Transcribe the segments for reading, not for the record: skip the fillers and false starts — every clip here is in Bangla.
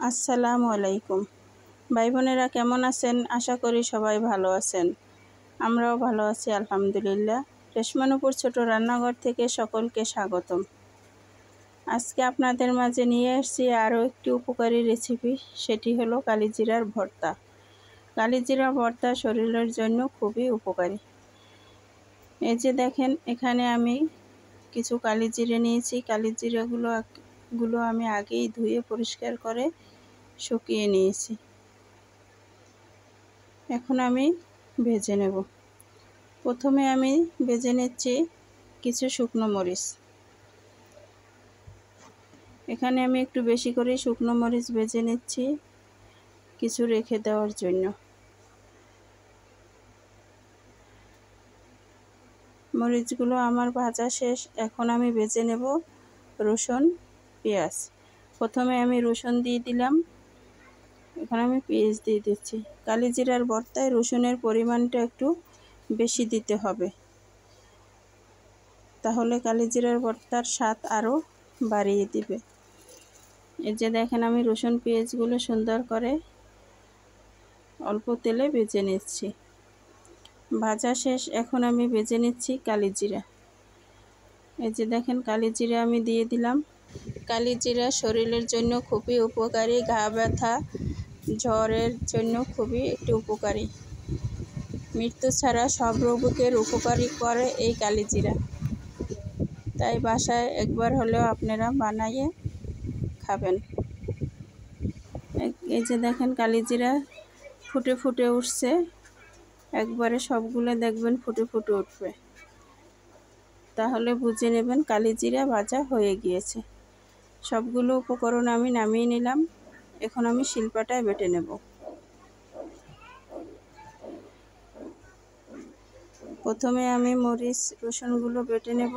আসসালামু আলাইকুম। ভাই বোনেরা কেমন আছেন? আশা করি সবাই ভালো আছেন। আমরাও ভালো আছি আলহামদুলিল্লাহ। রেশমানুপুর ছোট রান্নাঘর থেকে সকলকে স্বাগতম। আজকে আপনাদের মাঝে নিয়ে এসেছি আরও একটি উপকারী রেসিপি, সেটি হলো কালিজিরার ভর্তা। কালিজিরা ভর্তা শরীরের জন্য খুবই উপকারী। এই যে দেখেন, এখানে আমি কিছু কালিজিরা নিয়েছি। কালিজিরাগুলো আমি আগেই ধুয়ে পরিষ্কার করে শুকিয়ে নিয়েছি। এখন আমি ভেজে নেব। প্রথমে আমি ভেজে নিচ্ছি কিছু শুকনো মরিচ। এখানে আমি একটু বেশি করে শুকনো মরিচ ভেজে নিচ্ছি কিছু রেখে দেওয়ার জন্য। মরিচগুলো আমার ভাজা শেষ। এখন আমি ভেজে নেব রসুন, পেঁয়াজ। প্রথমে আমি রসুন দিয়ে দিলাম, এখন আমি পেঁয়াজ দিয়ে দিচ্ছি। কালিজিরার ভর্তায় রসুনের পরিমাণটা একটু বেশি দিতে হবে, তাহলে কালিজিরার ভর্তার স্বাদ আরও বাড়িয়ে দিবে। এই যে দেখেন, আমি রসুন পেঁয়াজগুলো সুন্দর করে অল্প তেলে ভেজে নিচ্ছি। ভাজা শেষ। এখন আমি ভেজে নিচ্ছি কালিজিরা। এই যে দেখেন, কালিজিরা আমি দিয়ে দিলাম। কালিজিরা শরীরের জন্য খুবই উপকারী, ঘা ব্যথা, জ্বরের জন্য খুবই একটি উপকারী। মৃত্যু ছাড়া সব রোগীদের উপকারী করে এই কালিজিরা। তাই বাসায় একবার হলেও আপনারা বানিয়ে খাবেন। এই যে দেখেন, কালিজিরা ফুটে ফুটে উঠছে। একবারে সবগুলো দেখবেন ফুটে ফুটে উঠবে, তাহলে বুঝে নেবেন কালিজিরা ভাজা হয়ে গিয়েছে। সবগুলো উপকরণ আমি নামিয়ে নিলাম। এখন আমি শিলপাটায় বেটে নেব। প্রথমে আমি মরিচ রসুনগুলো বেটে নেব।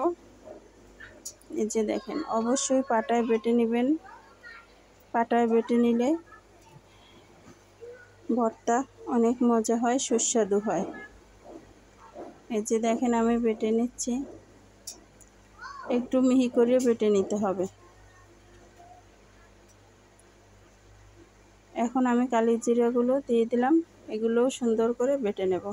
এই যে দেখেন, অবশ্যই পাটায় বেটে নেবেন। পাটায় বেটে নিলে ভর্তা অনেক মজা হয়, সুস্বাদু হয়। এই যে দেখেন, আমি বেটে নিচ্ছি। একটু মিহি করে বেটে নিতে হবে। এখন আমি কালিজিরাগুলো দিয়ে দিলাম, এগুলোও সুন্দর করে বেটে নেব।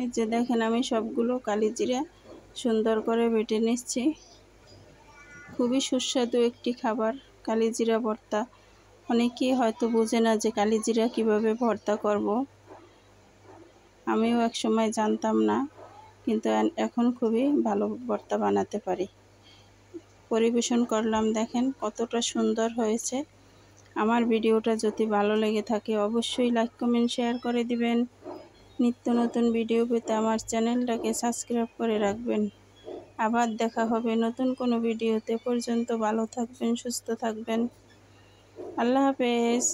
এই যে দেখেন, আমি সবগুলো কালিজিরা সুন্দর করে বেটে নিচ্ছি। খুবই সুস্বাদু একটি খাবার কালিজিরা ভর্তা। অনেকেই হয়তো বোঝে না যে কালিজিরা কিভাবে ভর্তা করব। আমিও এক সময় জানতাম না, কিন্তু এখন খুবই ভালো ভর্তা বানাতে পারি। পরিবেশন করলাম, দেখেন কতটা সুন্দর হয়েছে। আমার ভিডিওটা যদি ভালো লেগে থাকে অবশ্যই লাইক কমেন্ট শেয়ার করে দিবেন। নিত্য নতুন ভিডিও পেতে আমার চ্যানেলটাকে সাবস্ক্রাইব করে রাখবেন। আবার দেখা হবে নতুন কোনো ভিডিওতে। পর্যন্ত ভালো থাকবেন, সুস্থ থাকবেন। আল্লাহ হাফেজ।